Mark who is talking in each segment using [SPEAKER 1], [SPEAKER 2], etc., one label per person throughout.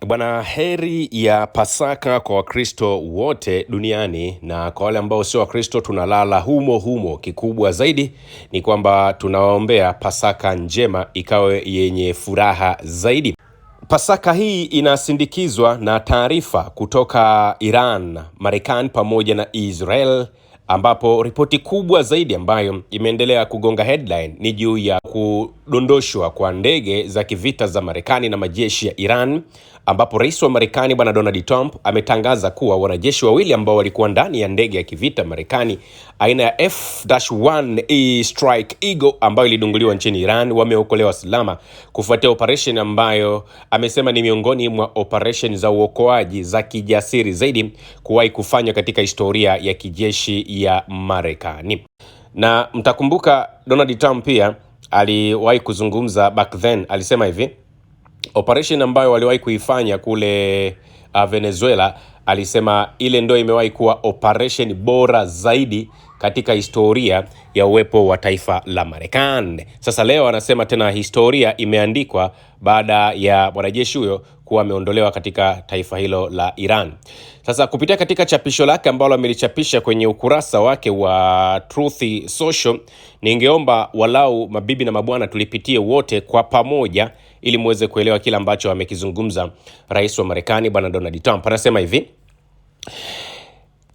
[SPEAKER 1] Bwana, heri ya Pasaka kwa Wakristo wote duniani, na kwa wale ambao sio Wakristo tunalala humo humo. Kikubwa zaidi ni kwamba tunawaombea Pasaka njema ikawe yenye furaha zaidi. Pasaka hii inasindikizwa na taarifa kutoka Iran, Marekani pamoja na Israel, ambapo ripoti kubwa zaidi ambayo imeendelea kugonga headline ni juu ya kudondoshwa kwa ndege za kivita za Marekani na majeshi ya Iran, ambapo rais wa Marekani Bwana Donald Trump ametangaza kuwa wanajeshi wawili ambao walikuwa ndani ya ndege ya kivita Marekani aina ya F-1E Strike Eagle ambayo ilidunguliwa nchini Iran wameokolewa salama kufuatia operation ambayo amesema ni miongoni mwa operation za uokoaji za kijasiri zaidi kuwahi kufanywa katika historia ya kijeshi ya Marekani. Na mtakumbuka Donald Trump pia aliwahi kuzungumza back then, alisema hivi, operation ambayo waliwahi kuifanya kule Venezuela, alisema ile ndio imewahi kuwa operation bora zaidi katika historia ya uwepo wa taifa la Marekani. Sasa leo anasema tena historia imeandikwa baada ya mwanajeshi huyo kuwa ameondolewa katika taifa hilo la Iran. Sasa kupitia katika chapisho lake ambalo amelichapisha kwenye ukurasa wake wa Truth Social, ningeomba walau mabibi na mabwana tulipitie wote kwa pamoja ili muweze kuelewa kila ambacho amekizungumza rais wa Marekani Bwana Donald Trump. Anasema hivi: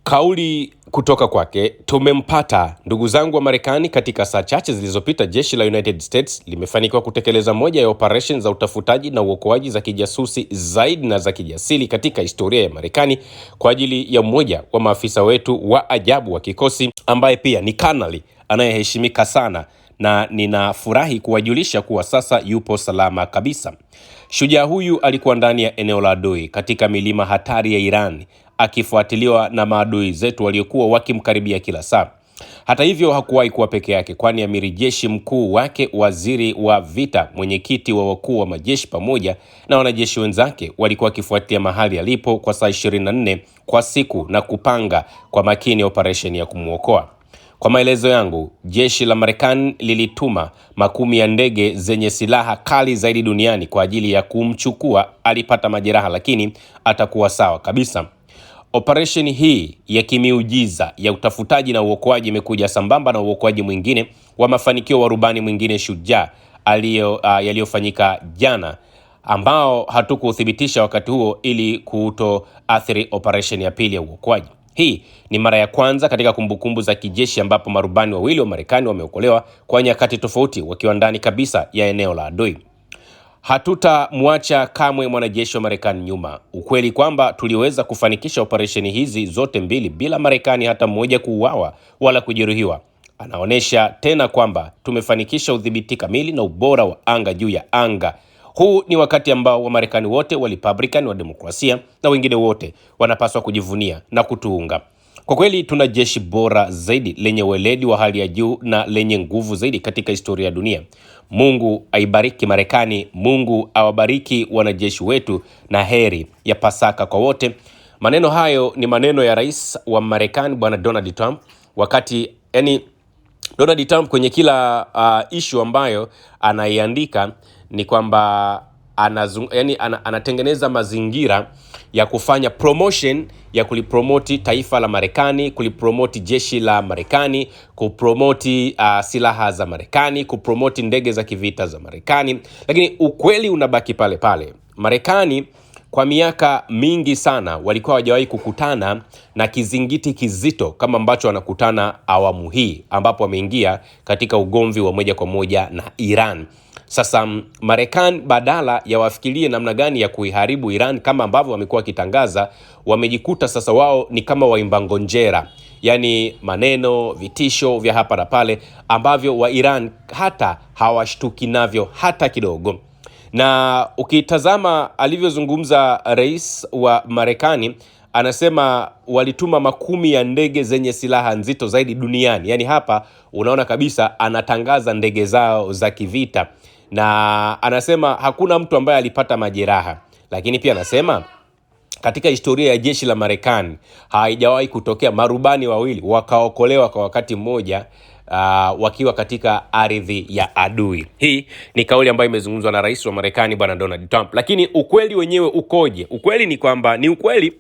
[SPEAKER 1] kauli kutoka kwake: tumempata ndugu zangu wa Marekani. Katika saa chache zilizopita, jeshi la United States limefanikiwa kutekeleza moja ya operation za utafutaji na uokoaji za kijasusi zaidi na za kijasiri katika historia ya Marekani kwa ajili ya mmoja wa maafisa wetu wa ajabu wa kikosi ambaye pia ni kanali anayeheshimika sana, na ninafurahi kuwajulisha kuwa sasa yupo salama kabisa. Shujaa huyu alikuwa ndani ya eneo la adui katika milima hatari ya Iran, akifuatiliwa na maadui zetu waliokuwa wakimkaribia kila saa. Hata hivyo hakuwahi kuwa peke yake, kwani amiri jeshi mkuu wake, waziri wa vita, mwenyekiti wa wakuu wa majeshi pamoja na wanajeshi wenzake walikuwa wakifuatia mahali alipo kwa saa 24 kwa siku na kupanga kwa makini operation ya kumuokoa. Kwa maelezo yangu, jeshi la Marekani lilituma makumi ya ndege zenye silaha kali zaidi duniani kwa ajili ya kumchukua. Alipata majeraha lakini atakuwa sawa kabisa. Operation hii ya kimiujiza ya utafutaji na uokoaji imekuja sambamba na uokoaji mwingine wa mafanikio wa rubani mwingine shujaa yaliyofanyika jana, ambao hatukuthibitisha wakati huo ili kutoathiri operation ya pili ya uokoaji. Hii ni mara ya kwanza katika kumbukumbu za kijeshi ambapo marubani wawili wa Marekani wameokolewa kwa nyakati tofauti wakiwa ndani kabisa ya eneo la adui. Hatutamwacha kamwe mwanajeshi wa Marekani nyuma. Ukweli kwamba tuliweza kufanikisha operesheni hizi zote mbili bila Marekani hata mmoja kuuawa wala kujeruhiwa, anaonesha tena kwamba tumefanikisha udhibiti kamili na ubora wa anga juu ya anga. Huu ni wakati ambao wa Marekani wote, wa Republican, wa demokrasia na wengine wote wanapaswa kujivunia na kutuunga. Kwa kweli tuna jeshi bora zaidi, lenye weledi wa hali ya juu na lenye nguvu zaidi katika historia ya dunia. Mungu aibariki Marekani, Mungu awabariki wanajeshi wetu, na heri ya Pasaka kwa wote. Maneno hayo ni maneno ya rais wa Marekani Bwana Donald Trump, wakati Donald Trump kwenye kila issue ambayo anaiandika ni kwamba anatengeneza mazingira ya kufanya promotion ya kulipromoti taifa la Marekani, kulipromoti jeshi la Marekani, kupromoti silaha za Marekani, kupromoti ndege za kivita za Marekani. Lakini ukweli unabaki pale pale. Marekani kwa miaka mingi sana walikuwa hawajawahi kukutana na kizingiti kizito kama ambacho wanakutana awamu hii, ambapo wameingia katika ugomvi wa moja kwa moja na Iran. Sasa Marekani badala ya wafikirie namna gani ya kuiharibu Iran kama ambavyo wamekuwa kitangaza, wamejikuta sasa wao ni kama waimba ngonjera, yani maneno, vitisho vya hapa na pale ambavyo wa Iran hata hawashtuki navyo hata kidogo. Na ukitazama alivyozungumza rais wa Marekani, anasema walituma makumi ya ndege zenye silaha nzito zaidi duniani. Yani hapa unaona kabisa anatangaza ndege zao za kivita, na anasema hakuna mtu ambaye alipata majeraha. Lakini pia anasema katika historia ya jeshi la Marekani haijawahi kutokea marubani wawili wakaokolewa kwa wakati mmoja wakiwa katika ardhi ya adui. Hii ni kauli ambayo imezungumzwa na rais wa Marekani bwana Donald Trump. Lakini ukweli wenyewe ukoje? Ukweli ni kwamba ni ukweli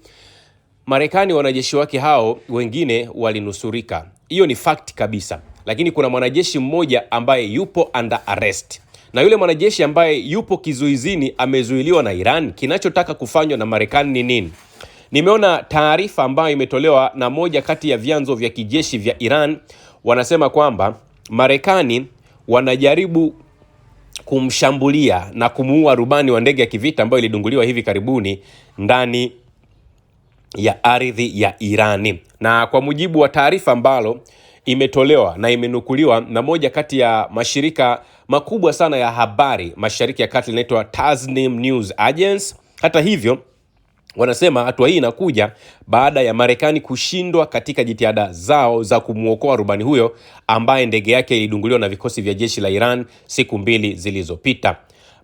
[SPEAKER 1] Marekani wanajeshi wake hao wengine walinusurika. Hiyo ni fact kabisa. Lakini kuna mwanajeshi mmoja ambaye yupo under arrest. Na yule mwanajeshi ambaye yupo kizuizini amezuiliwa na Iran. Kinachotaka kufanywa na Marekani ni nini? Nimeona taarifa ambayo imetolewa na moja kati ya vyanzo vya kijeshi vya Iran. Wanasema kwamba Marekani wanajaribu kumshambulia na kumuua rubani wa ndege ya kivita ambayo ilidunguliwa hivi karibuni ndani ya ardhi ya Irani. Na kwa mujibu wa taarifa ambalo imetolewa na imenukuliwa na moja kati ya mashirika makubwa sana ya habari Mashariki ya Kati, linaitwa Tasnim News Agency. Hata hivyo, wanasema hatua hii inakuja baada ya Marekani kushindwa katika jitihada zao za kumuokoa rubani huyo ambaye ndege yake ilidunguliwa na vikosi vya jeshi la Iran siku 2 zilizopita.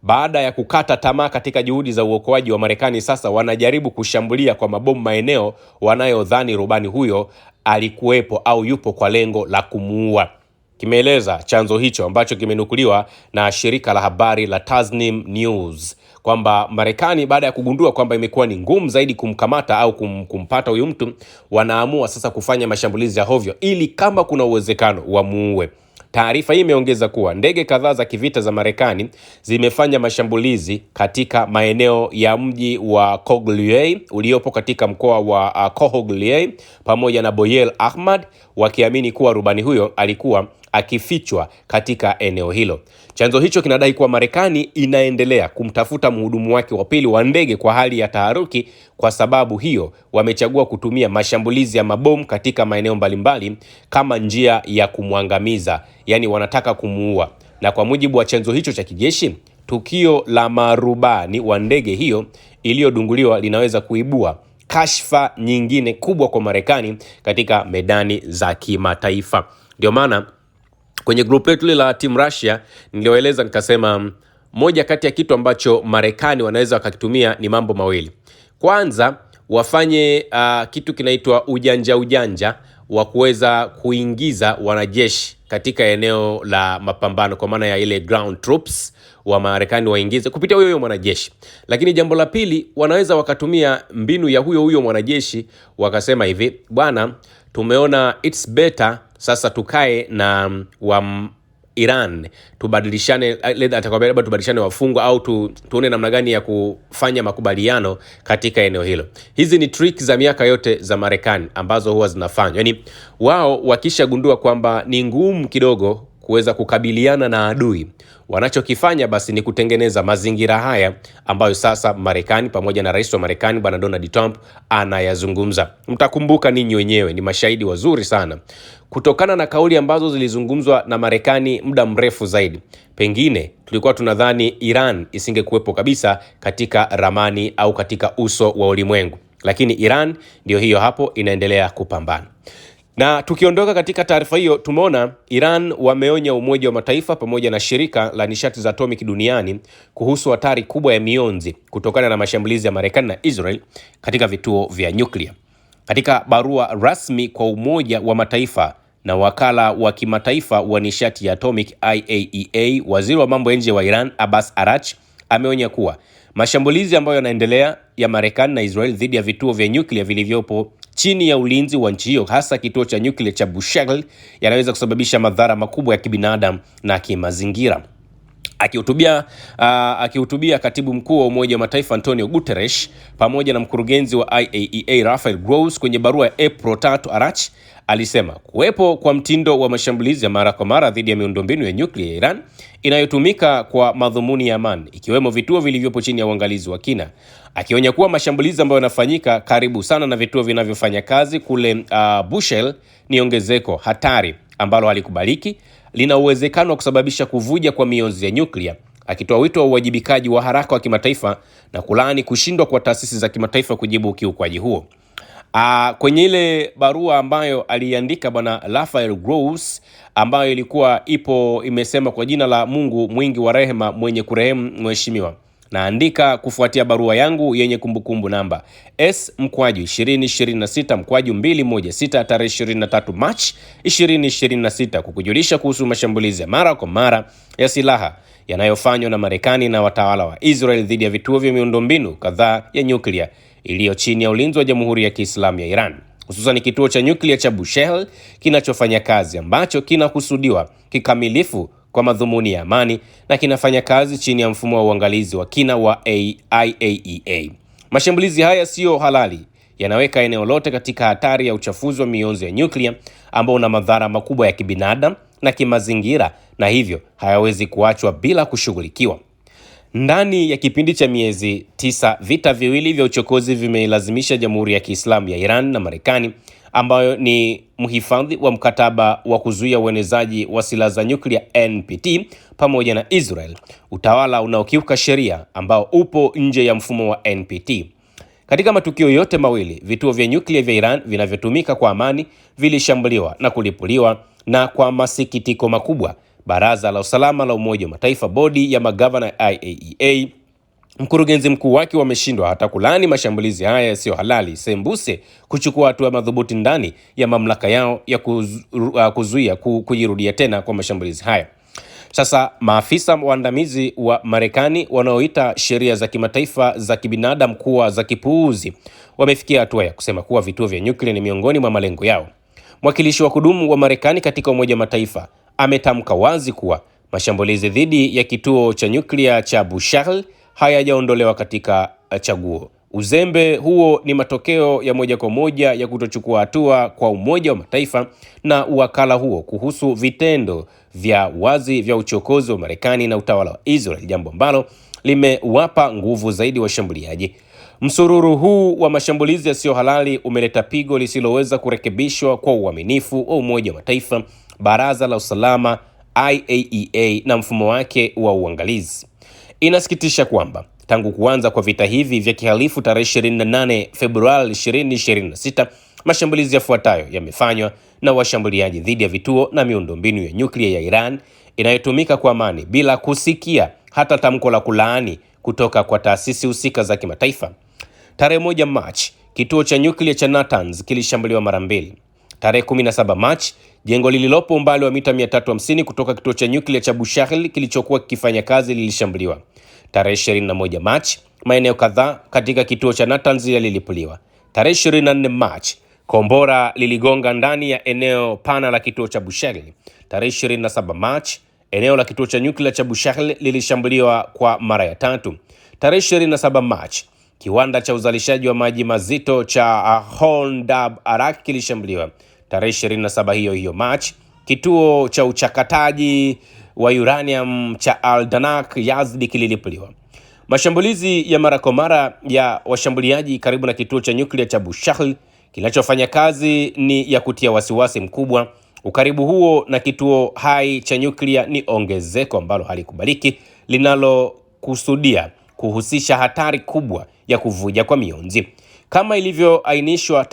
[SPEAKER 1] Baada ya kukata tamaa katika juhudi za uokoaji wa Marekani, sasa wanajaribu kushambulia kwa mabomu maeneo wanayodhani rubani huyo alikuwepo au yupo kwa lengo la kumuua. Kimeeleza chanzo hicho ambacho kimenukuliwa na shirika la habari la Tasnim News kwamba Marekani baada ya kugundua kwamba imekuwa ni ngumu zaidi kumkamata au kumpata huyu mtu, wanaamua sasa kufanya mashambulizi ya hovyo ili kama kuna uwezekano wamuue. Taarifa hii imeongeza kuwa ndege kadhaa za kivita za Marekani zimefanya mashambulizi katika maeneo ya mji wa Koglier uliopo katika mkoa wa Koglier pamoja na Boyel Ahmad, wakiamini kuwa rubani huyo alikuwa akifichwa katika eneo hilo. Chanzo hicho kinadai kuwa Marekani inaendelea kumtafuta mhudumu wake wa pili wa ndege kwa hali ya taharuki. Kwa sababu hiyo, wamechagua kutumia mashambulizi ya mabomu katika maeneo mbalimbali kama njia ya kumwangamiza, yani wanataka kumuua. Na kwa mujibu wa chanzo hicho cha kijeshi, tukio la marubani wa ndege hiyo iliyodunguliwa linaweza kuibua kashfa nyingine kubwa kwa Marekani katika medani za kimataifa. Ndio maana kwenye group letu la Team Russia nilioeleza nikasema moja kati ya kitu ambacho Marekani wanaweza wakakitumia ni mambo mawili. Kwanza, wafanye kitu kinaitwa ujanja wa kuweza kuingiza wanajeshi katika eneo la mapambano, kwa maana ya ile ground troops wa Marekani waingize kupitia huyo mwanajeshi. Lakini jambo la pili, wanaweza wakatumia mbinu ya huyo mwanajeshi, wakasema hivi, bwana, tumeona it's better sasa tukae na wa Iran tubadilishane, atakwambia tubadilishane wafungwa au tuone namna gani ya kufanya makubaliano katika eneo hilo. Hizi ni trick za miaka yote za Marekani ambazo huwa zinafanywa. Yani wao wakishagundua kwamba ni ngumu kidogo kuweza kukabiliana na adui, wanachokifanya basi ni kutengeneza mazingira haya ambayo sasa Marekani pamoja na rais wa Marekani bwana Donald Trump anayazungumza. Mtakumbuka ninyi wenyewe, ni mashahidi wazuri sana. Kutokana na kauli ambazo zilizungumzwa na Marekani muda mrefu zaidi, pengine tulikuwa tunadhani Iran isingekuwepo kabisa katika ramani au katika uso wa ulimwengu. Lakini Iran ndio hiyo hapo inaendelea kupambana. Na tukiondoka katika taarifa hiyo, tumeona Iran wameonya Umoja wa Mataifa pamoja na shirika la nishati za atomic duniani kuhusu hatari kubwa ya mionzi kutokana na mashambulizi ya Marekani na Israel katika vituo vya nyuklia. Katika barua rasmi kwa Umoja wa Mataifa na wakala wa kimataifa wa nishati ya atomic IAEA, waziri wa mambo ya nje wa Iran Abbas Araghchi ameonya kuwa mashambulizi ambayo yanaendelea ya Marekani na Israel dhidi ya vituo vya nyuklia vilivyopo chini ya ulinzi wa nchi hiyo, hasa kituo cha nyuklia cha Bushehr, yanaweza kusababisha madhara makubwa ya kibinadamu na kimazingira. Akihutubia katibu mkuu wa Umoja wa Mataifa Antonio Guterres pamoja na mkurugenzi wa IAEA Rafael Grossi kwenye barua ya April 3, Araghchi alisema kuwepo kwa mtindo wa mashambulizi ya mara kwa mara dhidi ya miundombinu ya nyuklia ya Iran inayotumika kwa madhumuni ya amani, ikiwemo vituo vilivyopo chini ya uangalizi wa kina, akionya kuwa mashambulizi ambayo yanafanyika karibu sana na vituo vinavyofanya kazi kule Bushehr ni ongezeko hatari ambalo halikubaliki, lina uwezekano wa kusababisha kuvuja kwa mionzi ya nyuklia, akitoa wito wa uwajibikaji wa haraka wa kimataifa na kulaani kushindwa kwa taasisi za kimataifa kujibu ukiukwaji huo. Kwenye ile barua ambayo aliandika bwana Rafael Grossi, ambayo ilikuwa imesema kwa jina la Mungu mwingi wa rehema mwenye kurehemu mheshimiwa, Naandika kufuatia barua yangu yenye kumbukumbu namba S/2026/216 tarehe 23 Machi 2026 kukujulisha kuhusu mashambulizi ya mara kwa mara ya silaha yanayofanywa na Marekani na watawala wa Israel dhidi ya vituo vya miundombinu kadhaa ya nyuklia iliyo chini ya ulinzi wa Jamhuri ya Kiislamu ya Iran, hususan kituo cha nyuklia cha Bushehr kinachofanya kazi, ambacho kinakusudiwa kikamilifu kwa madhumuni ya amani na kinafanya kazi chini ya mfumo wa uangalizi wa kina wa IAEA. Mashambulizi haya siyo halali, yanaweka eneo lote katika hatari ya uchafuzi wa mionzi ya nyuklia ambao una madhara makubwa ya kibinadamu na kimazingira, na hivyo hayawezi kuachwa bila kushughulikiwa. Ndani ya kipindi cha miezi 9, vita viwili vya uchokozi vimeilazimisha Jamhuri ya Kiislamu ya Iran na Marekani, ambayo ni mhifadhi wa mkataba wa kuzuia uenezaji wa silaha za nyuklia NPT, pamoja na Israel, utawala unaokiuka sheria ambao upo nje ya mfumo wa NPT. Katika matukio yote mawili, vituo vya nyuklia vya Iran vinavyotumika kwa amani vilishambuliwa na kulipuliwa, na kwa masikitiko makubwa, Baraza la Usalama la Umoja wa Mataifa, bodi ya magavana IAEA, mkurugenzi mkuu wake wameshindwa hata kulaani mashambulizi haya yasiyo halali, sembuse kuchukua hatua madhubuti ndani ya mamlaka yao ya kuzuia kujirudia tena kwa mashambulizi haya. Sasa maafisa waandamizi wa Marekani wanaoita sheria za kimataifa za kibinadamu kuwa za kipuuzi wamefikia hatua ya kusema kuwa vituo vya nyuklia ni miongoni mwa malengo yao. Mwakilishi wa kudumu wa Marekani katika Umoja wa Mataifa ametamka wazi kuwa mashambulizi dhidi ya kituo cha nyuklia cha Bushehr hayajaondolewa katika chaguo. Uzembe huo ni matokeo ya moja kwa moja ya kutochukua hatua kwa Umoja wa Mataifa na wakala huo kuhusu vitendo vya wazi vya uchokozi wa Marekani na utawala wa Israel, jambo ambalo limewapa nguvu zaidi washambuliaji. Msururu huu wa mashambulizi yasiyo halali umeleta pigo lisiloweza kurekebishwa kwa uaminifu wa Umoja wa Mataifa, Baraza la Usalama, IAEA na mfumo wake wa uangalizi. Inasikitisha kwamba tangu kuanza kwa vita hivi vya kihalifu tarehe 28 Februari 2026, mashambulizi yafuatayo yamefanywa na washambuliaji dhidi ya vituo na miundombinu ya nyuklia ya Iran inayotumika kwa amani, bila kusikia hata tamko la kulaani kutoka kwa taasisi husika za kimataifa. Tarehe 1 Machi, kituo cha nyuklia cha Natanz kilishambuliwa mara mbili. Tarehe 17 Machi, jengo lililopo umbali wa mita 350 kutoka kituo cha nyuklia cha Bushehr kilichokuwa kikifanya kazi lilishambuliwa. Tarehe 21 Machi, maeneo kadhaa katika kituo cha Natanz yalilipuliwa. Tarehe 24 Machi, kombora liligonga ndani ya eneo pana la kituo cha Bushehr. Tarehe 27 Machi, eneo la kituo cha nyuklia cha Bushehr lilishambuliwa kwa mara ya tatu. Tarehe 27 Machi, kiwanda cha uzalishaji wa maji mazito cha Hondab Arak kilishambuliwa. Tarehe 27 hiyo Machi, kituo cha uchakataji wa uranium cha Al-Danak Yazdi kililipuliwa. Mashambulizi ya mara kwa mara ya washambuliaji karibu na kituo cha nyuklia cha Bushehr kinachofanya kazi ni ya kutia wasiwasi mkubwa. Ukaribu huo na kituo hai cha nyuklia ni ongezeko ambalo halikubaliki, linalokusudia kuhusisha hatari kubwa ya kuvuja kwa mionzi. Kama ilivyoainishwa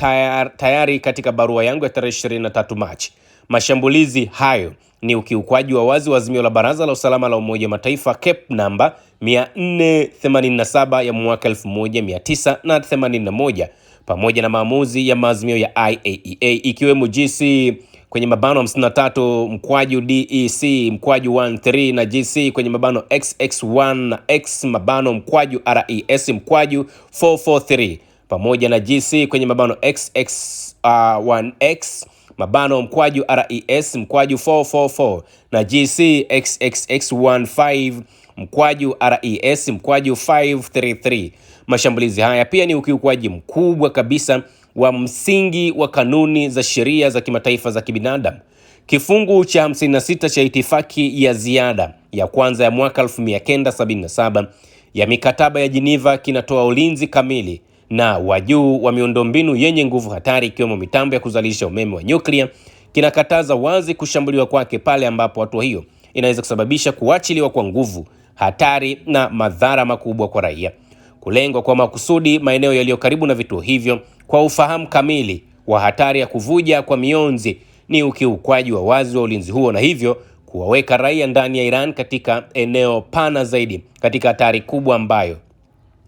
[SPEAKER 1] tayari katika barua yangu ya tarehe 23 Machi, mashambulizi hayo ni ukiukwaji wa wazi wa azimio la Baraza la Usalama la Umoja wa Mataifa CAP namba 487 ya mwaka 1981 pamoja na maamuzi ya maazimio ya IAEA ikiwemo GC kwenye mabano 53 mkwaju DEC mkwaju 13 na GC kwenye mabano XX1 na X mabano mkwaju RES mkwaju 443 pamoja na GC kwenye mabano XX1X mabano mkwaju RES mkwaju 444 na GC XXX15 mkwaju RES mkwaju 533. Mashambulizi haya pia ni ukiukwaji mkubwa kabisa wa msingi wa kanuni za sheria za kimataifa za kibinadamu. Kifungu cha 56 cha itifaki ya ziada ya kwanza ya mwaka 1977 ya mikataba ya Geneva kinatoa ulinzi kamili na wa juu wa miundombinu yenye nguvu hatari ikiwemo mitambo ya kuzalisha umeme wa nyuklia. Kinakataza wazi kushambuliwa kwake pale ambapo hatua hiyo inaweza kusababisha kuachiliwa kwa nguvu, hatari na madhara makubwa kwa raia. Kulengwa kwa makusudi maeneo yaliyo karibu na vituo hivyo kwa ufahamu kamili wa hatari ya kuvuja kwa mionzi ni ukiukwaji wa wazi wa ulinzi huo, na hivyo kuwaweka raia ndani ya Iran katika eneo pana zaidi katika hatari kubwa ambayo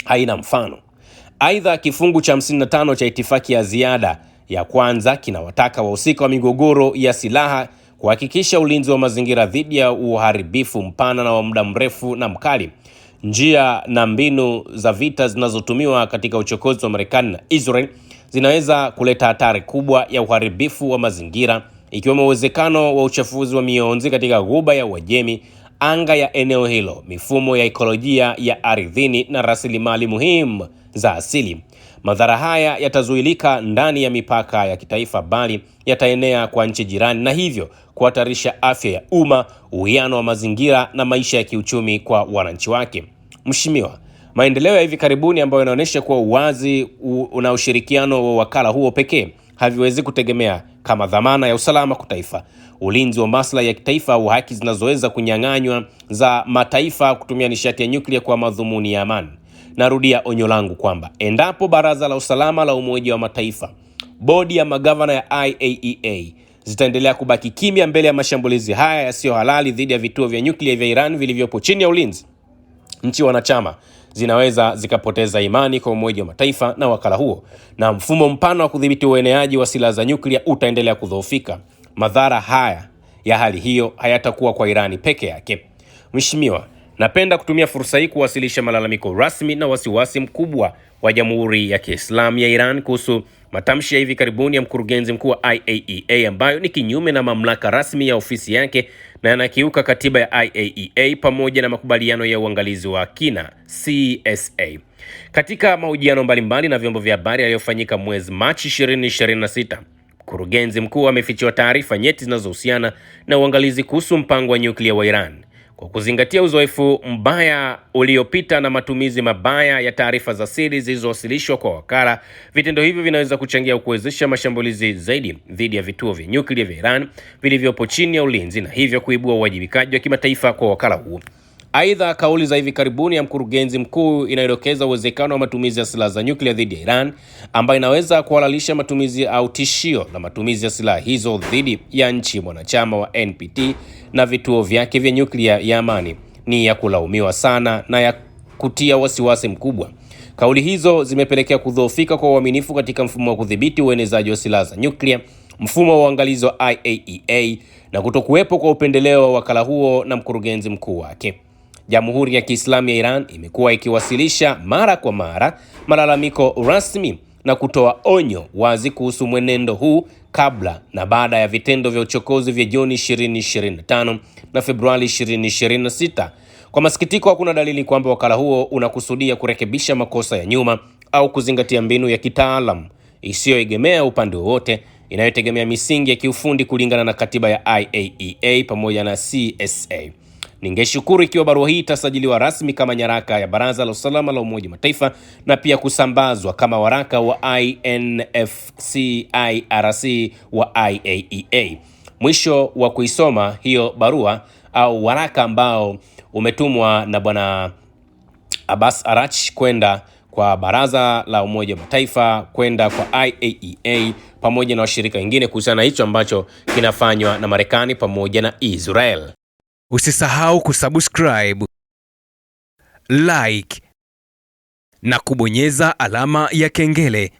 [SPEAKER 1] haina mfano. Aidha, kifungu cha 55 cha itifaki ya ziada ya kwanza kinawataka wahusika wa migogoro ya silaha kuhakikisha ulinzi wa mazingira dhidi ya uharibifu mpana na wa muda mrefu na mkali. Njia na mbinu za vita zinazotumiwa katika uchokozi wa Marekani na Israel zinaweza kuleta hatari kubwa ya uharibifu wa mazingira, ikiwemo uwezekano wa uchafuzi wa mionzi katika Ghuba ya Uajemi, anga ya eneo hilo, mifumo ya ekolojia ya ardhini na rasilimali muhimu za asili. Madhara haya yatazuilika ndani ya mipaka ya kitaifa, bali yataenea kwa nchi jirani na hivyo kuhatarisha afya ya umma, uwiano wa mazingira na maisha ya kiuchumi kwa wananchi wake. Mheshimiwa, maendeleo ya hivi karibuni ambayo yanaonyesha kuwa uwazi na ushirikiano wa wakala huo pekee haviwezi kutegemea kama dhamana ya usalama kwa taifa, ulinzi wa maslahi ya kitaifa au haki zinazoweza kunyang'anywa za mataifa kutumia nishati ya nyuklia kwa madhumuni ya amani. Narudia onyo langu kwamba endapo Baraza la Usalama la Umoja wa Mataifa, bodi ya magavana ya IAEA zitaendelea kubaki kimya mbele ya mashambulizi haya yasiyo halali dhidi ya vituo vya nyuklia vya Iran vilivyopo chini ya ulinzi, nchi wanachama zinaweza zikapoteza imani kwa Umoja wa Mataifa na wakala huo, na mfumo mpana wa kudhibiti ueneaji wa silaha za nyuklia utaendelea kudhoofika. Madhara haya ya hali hiyo hayatakuwa kwa Irani peke yake. Mheshimiwa, napenda kutumia fursa hii kuwasilisha malalamiko rasmi na wasiwasi mkubwa wa Jamhuri ya Kiislamu ya Iran kuhusu matamshi ya hivi karibuni ya mkurugenzi mkuu wa IAEA ambayo ni kinyume na mamlaka rasmi ya ofisi yake na yanakiuka katiba ya IAEA pamoja na makubaliano ya uangalizi wa kina CSA. Katika mahojiano mbalimbali na vyombo vya habari yaliyofanyika mwezi Machi 2026, mkurugenzi mkuu amefichua taarifa nyeti zinazohusiana na uangalizi kuhusu mpango wa nyuklia wa Iran. Kwa kuzingatia uzoefu mbaya uliopita na matumizi mabaya ya taarifa za siri zilizowasilishwa kwa wakala, vitendo hivyo vinaweza kuchangia kuwezesha mashambulizi zaidi dhidi ya vituo vya nyuklia vya Iran vilivyopo chini ya ulinzi na hivyo kuibua uwajibikaji wa kimataifa kwa wakala huo. Aidha, kauli za hivi karibuni ya mkurugenzi mkuu inayodokeza uwezekano wa matumizi ya silaha za nyuklia dhidi ya Iran, ambayo inaweza kuhalalisha matumizi au tishio la matumizi ya silaha hizo dhidi ya nchi mwanachama wa NPT na vituo vyake vya nyuklia ya amani, ni ya kulaumiwa sana na ya kutia wasiwasi mkubwa. Kauli hizo zimepelekea kudhoofika kwa uaminifu katika mfumo wa kudhibiti uenezaji wa silaha za nyuklia, mfumo wa uangalizi wa IAEA na kutokuwepo kwa upendeleo wa wakala huo na mkurugenzi mkuu wake. Jamhuri ya Kiislamu ya Iran imekuwa ikiwasilisha mara kwa mara malalamiko rasmi na kutoa onyo wazi kuhusu mwenendo huu kabla na baada ya vitendo vya uchokozi vya Juni 2025 na Februari 2026. Kwa masikitiko, hakuna dalili kwamba wakala huo unakusudia kurekebisha makosa ya nyuma au kuzingatia mbinu ya kitaalam isiyoegemea upande wowote inayotegemea misingi ya kiufundi kulingana na katiba ya IAEA pamoja na CSA. Ningeshukuru ikiwa barua hii itasajiliwa rasmi kama nyaraka ya Baraza la Usalama la Umoja wa Mataifa na pia kusambazwa kama waraka wa INFCIRC wa IAEA. Mwisho wa kuisoma hiyo barua au waraka ambao umetumwa na Bwana Abbas Araghchi kwenda kwa Baraza la Umoja wa Mataifa, kwenda kwa IAEA pamoja na washirika wengine kuhusiana na hicho ambacho kinafanywa na Marekani pamoja na Israel.
[SPEAKER 2] Usisahau kusubscribe, like na kubonyeza alama ya kengele